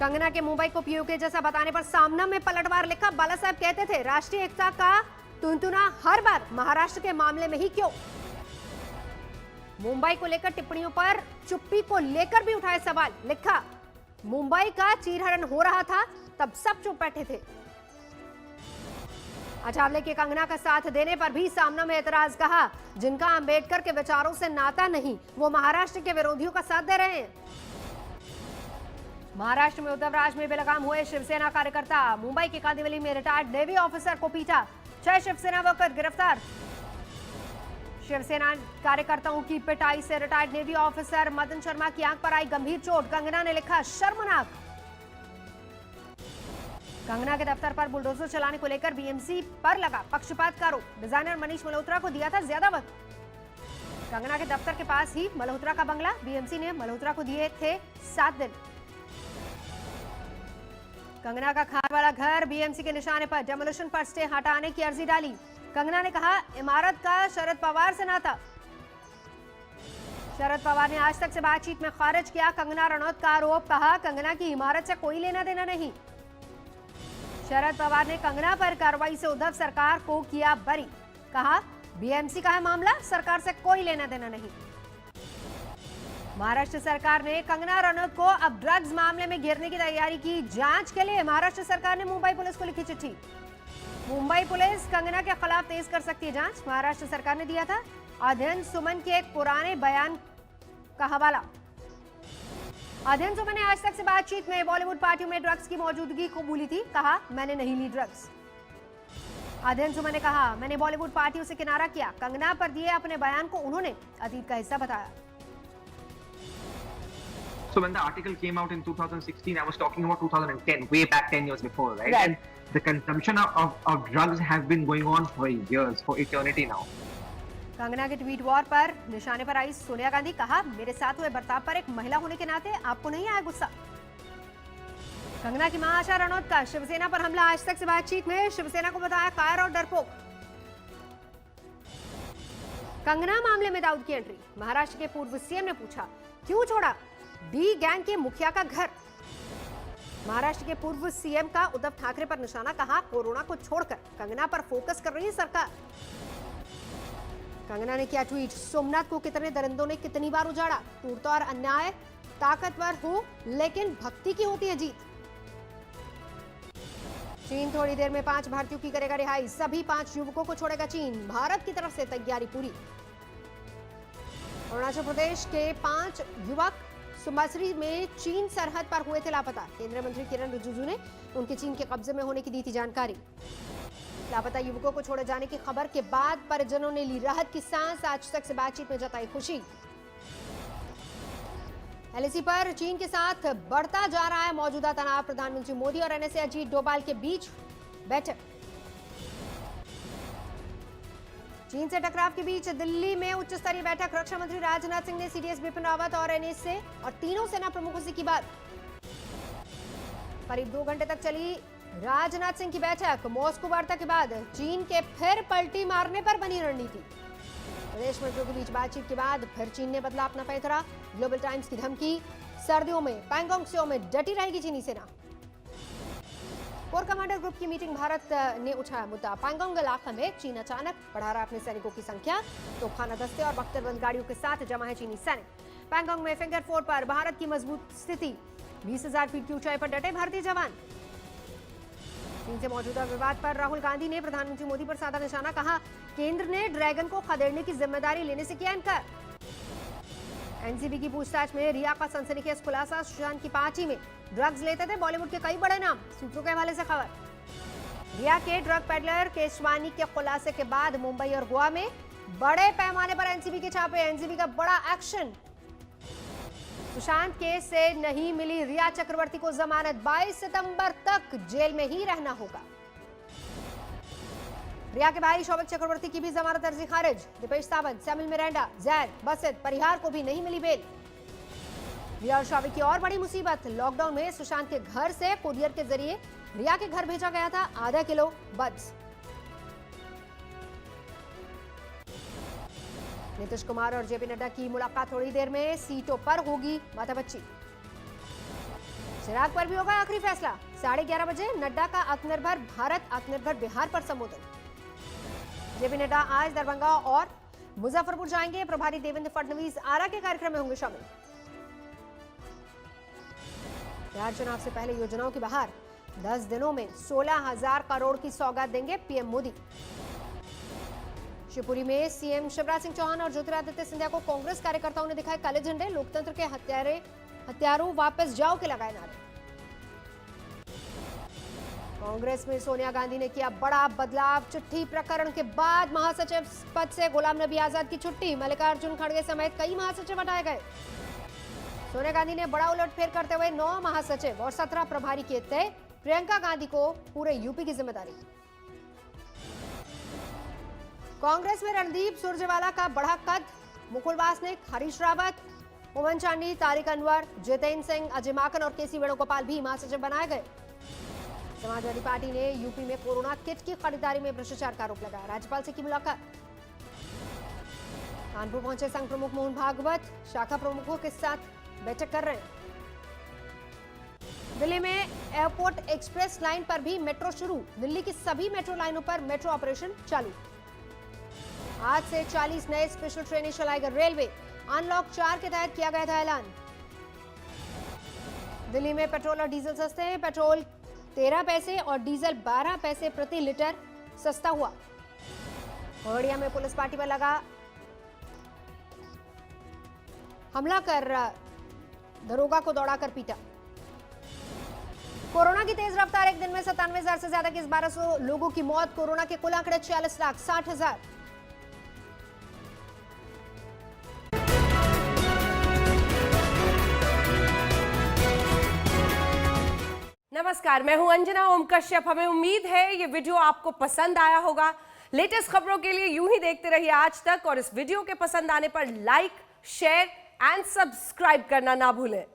कंगना के मुंबई को पीओके जैसा बताने पर सामना में पलटवार लिखा। बाला साहब कहते थे राष्ट्रीय एकता का टुनटुना हर बार महाराष्ट्र के मामले में ही क्यों। मुंबई को लेकर टिप्पणियों पर चुप्पी को लेकर भी उठाए सवाल। लिखा मुंबई का चीरहरण हो रहा था तब सब चुप बैठे थे। अचावले के कंगना का साथ देने पर भी सामना में एतराज। कहा जिनका अंबेडकर के विचारों से नाता नहीं वो महाराष्ट्र के विरोधियों का साथ दे रहे हैं। महाराष्ट्र में उद्धव राज में बेलगाम हुए शिवसेना कार्यकर्ता। मुंबई के कांदिवली में रिटायर्ड नेवी ऑफिसर को पीटा। 6 शिवसेना वर्कर गिरफ्तार। शिवसेना कार्यकर्ताओं की पिटाई से retired navy officer Madan Sharma की आंख पर आई गंभीर चोट। कंगना ने लिखा शर्मनाक। कंगना के दफ्तर पर बुलडोजर चलाने को लेकर बीएमसी पर लगा पक्षपात का आरोप। डिजाइनर मनीष मल्होत्रा को दिया था ज्यादा वक्त। कंगना के दफ्तर के पास ही मल्होत्रा का बंगला। बीएमसी ने मल्होत्रा को दिए थे 7 दिन। कंगना का खार वाला घर बीएमसी के निशाने पर। डेमोलिशन पर स्टे हटाने की अर्जी डाली। कंगना ने कहा इमारत का शरद पवार से नाता। शरद पवार ने आज तक से बातचीत में खारिज किया कंगना रणौत का आरोप। कहा कंगना की इमारत से कोई लेना देना नहीं। शरद पवार ने कंगना पर कार्रवाई से उद्धव सरकार को किया बरी। कहा बीएमसी का है मामला, सरकार से कोई लेना देना नहीं। महाराष्ट्र सरकार ने कंगना रनौत को अब ड्रग्स मामले में घेरने की तैयारी की। जांच के लिए महाराष्ट्र सरकार ने मुंबई पुलिस को लिखी चिट्ठी। मुंबई पुलिस कंगना के खिलाफ तेज कर सकती है जांच। महाराष्ट्र सरकार ने दिया था अध्ययन सुमन के एक पुराने बयान का हवाला। अध्ययन सुमन ने आज तक से बातचीत में बॉलीवुड पार्टियों में ड्रग्स की मौजूदगी को बोली थी। कहा मैंने नहीं ली ड्रग्स। अध्ययन सुमन ने कहा मैंने बॉलीवुड पार्टियों से किनारा किया। कंगना पर दिए अपने बयान को उन्होंने अतीत का हिस्सा बताया। So when the article came out in 2016, I was talking about 2010, way back 10 years before, right? And the consumption of drugs has been going on for years, for eternity now. Kangana के ट्वीट वॉर पर निशाने पर आई सोनिया गांधी। कहा मेरे साथ हुए बर्ताव पर एक महिला होने के नाते आपको नहीं आया गुस्सा। कंगना की मां आशा रणौत का शिवसेना पर हमला। आज तक से बातचीत में शिवसेना को बताया कायर और डरपोक। कंगना मामले में दाऊद की एंट्री। महाराष्ट्र के पूर्व सीएम ने पूछा क्यों छोड़ा डी गैंग के मुखिया का घर। महाराष्ट्र के पूर्व सीएम का उद्धव ठाकरे पर निशाना। कहा कोरोना को छोड़कर कंगना पर फोकस कर रही है सरकार। कंगना ने किया ट्वीट सोमनाथ को कितने दरिंदों ने कितनी बार उजाड़ा। टूटता और अन्याय ताकतवर हो लेकिन भक्ति की होती है जीत। चीन थोड़ी देर में 5 भारतीयों की करेगा रिहाई। सभी 5 युवकों को छोड़ेगा चीन। भारत की तरफ से तैयारी पूरी। अरुणाचल प्रदेश के 5 युवक सुमासरी में चीन सरहद पर हुए थे लापता। केंद्रीय मंत्री किरण रिजिजू ने उनके चीन के कब्जे में होने की दी थी जानकारी। लापता युवकों को छोड़े जाने की खबर के बाद परिजनों ने ली राहत की सांस। आज तक से बातचीत में जताई खुशी। एलएसी पर चीन के साथ बढ़ता जा रहा है मौजूदा तनाव। प्रधानमंत्री मोदी और एनएसए अजीत डोभाल के बीच बैठक। चीन से टकराव के बीच दिल्ली में उच्च स्तरीय बैठक। रक्षा मंत्री राजनाथ सिंह ने सीडीएस बिपिन रावत और एनएसए और तीनों सेना प्रमुखों से की बात। करीब 2 घंटे तक चली राजनाथ सिंह की बैठक। मॉस्को वार्ता के बाद चीन के फिर पलटी मारने पर बनी रणनीति। विदेश मंत्रियों के बीच बातचीत के बाद फिर चीन ने बदला अपना पैंतरा। ग्लोबल टाइम्स की धमकी। सर्दियों में पैंगोंग त्सो में डटी रहेगी चीनी सेना। कोर कमांडर ग्रुप की मीटिंग। भारत ने उठाया मुद्दा पैंगोंग इलाके में चीन अचानक बढ़ा रहा अपने सैनिकों की संख्या। तोपखाना दस्ते और बख्तरबंद गाड़ियों के साथ जमा है चीनी सैनिक। पैंगोंग में फिंगर 4 पर भारत की मजबूत स्थिति। 20,000 फीट की ऊंचाई पर डटे भारतीय जवान। चीन से मौजूदा विवाद पर राहुल गांधी ने प्रधानमंत्री मोदी पर साधा निशाना। कहा केंद्र ने ड्रैगन को खदेड़ने की जिम्मेदारी लेने से किया इनकार। एनसीबी की पूछताछ में रिया का सनसनीखेज खुलासा। सुशांत की पार्टी में ड्रग्स लेते थे बॉलीवुड के कई बड़े नाम। सूत्रों के हवाले से खबर। रिया के ड्रग पेडलर केशवानी के खुलासे के बाद मुंबई और गोवा में बड़े पैमाने पर एनसीबी के छापे। एनसीबी का बड़ा एक्शन। सुशांत केस से नहीं मिली रिया चक्रवर्ती को जमानत। 22 सितंबर तक जेल में ही रहना होगा। रिया के भाई शौविक चक्रवर्ती की भी जमानत अर्जी खारिज। दीपेश सावंत, सैमुअल मिरांडा, जैद, बसित, परिहार को भी नहीं मिली बेल। रिया और शौविक की और बड़ी मुसीबत। लॉकडाउन में सुशांत के घर से कुरियर के जरिए रिया के घर भेजा गया था आधा किलो बड्स। नीतीश कुमार और जेपी नड्डा की मुलाकात थोड़ी देर में सीटों पर होगी माथापच्ची। चिराग पर भी होगा आखिरी फैसला। 11:30 बजे नड्डा का आत्मनिर्भर भारत आत्मनिर्भर बिहार पर संबोधन। जेपी नड्डा आज दरभंगा और मुजफ्फरपुर जाएंगे। प्रभारी देवेंद्र फडणवीस आरा के कार्यक्रम में होंगे शामिल। बिहार चुनाव से पहले योजनाओं की बहार। 10 दिनों में 16,000 करोड़ की सौगात देंगे पीएम मोदी। शिवपुरी में सीएम शिवराज सिंह चौहान और ज्योतिरादित्य सिंधिया को कांग्रेस कार्यकर्ताओं ने दिखाए काले झंडे। लोकतंत्र के हत्यारों वापस जाओ के लगाए नारे। कांग्रेस में सोनिया गांधी ने किया बड़ा बदलाव। चिट्ठी प्रकरण के बाद महासचिव पद से गुलाम नबी आजाद की छुट्टी। मल्लिकार्जुन खड़गे समेत कई महासचिव हटाए गए। सोनिया गांधी ने बड़ा उलटफेर करते हुए 9 महासचिव और 17 प्रभारी किए तय। प्रियंका गांधी को पूरे यूपी की जिम्मेदारी। कांग्रेस में रणदीप सुरजेवाला का बढ़ा कद। मुकुल वासनिक, हरीश रावत, उमन चांडी, तारिक अनवर, जितेंद्र सिंह, अजय माकन और केसी वेणुगोपाल भी महासचिव बनाए गए। समाजवादी पार्टी ने यूपी में कोरोना किट की खरीदारी में भ्रष्टाचार का आरोप लगाया। राज्यपाल से की मुलाकात। कानपुर पहुंचे संघ प्रमुख मोहन भागवत। शाखा प्रमुखों के साथ बैठक कर रहे हैं। दिल्ली में एयरपोर्ट एक्सप्रेस लाइन पर भी मेट्रो शुरू। दिल्ली की सभी मेट्रो लाइनों पर मेट्रो ऑपरेशन चालू। आज से 40 नए स्पेशल ट्रेनें चलाएगा रेलवे। अनलॉक 4 के तहत किया गया था ऐलान। दिल्ली में पेट्रोल और डीजल सस्ते हैं। पेट्रोल 13 पैसे और डीजल 12 पैसे प्रति लीटर सस्ता हुआ। खगड़िया में पुलिस पार्टी पर लगा हमला कर दरोगा को दौड़ाकर पीटा। कोरोना की तेज रफ्तार। एक दिन में 97,000 से ज्यादा की 1200 लोगों की मौत। कोरोना के कुल आंकड़े 46,60,000। नमस्कार, मैं हूं अंजना ओम कश्यप। हमें उम्मीद है ये वीडियो आपको पसंद आया होगा। लेटेस्ट खबरों के लिए यूं ही देखते रहिए आज तक और इस वीडियो के पसंद आने पर लाइक, शेयर एंड सब्सक्राइब करना ना भूलें।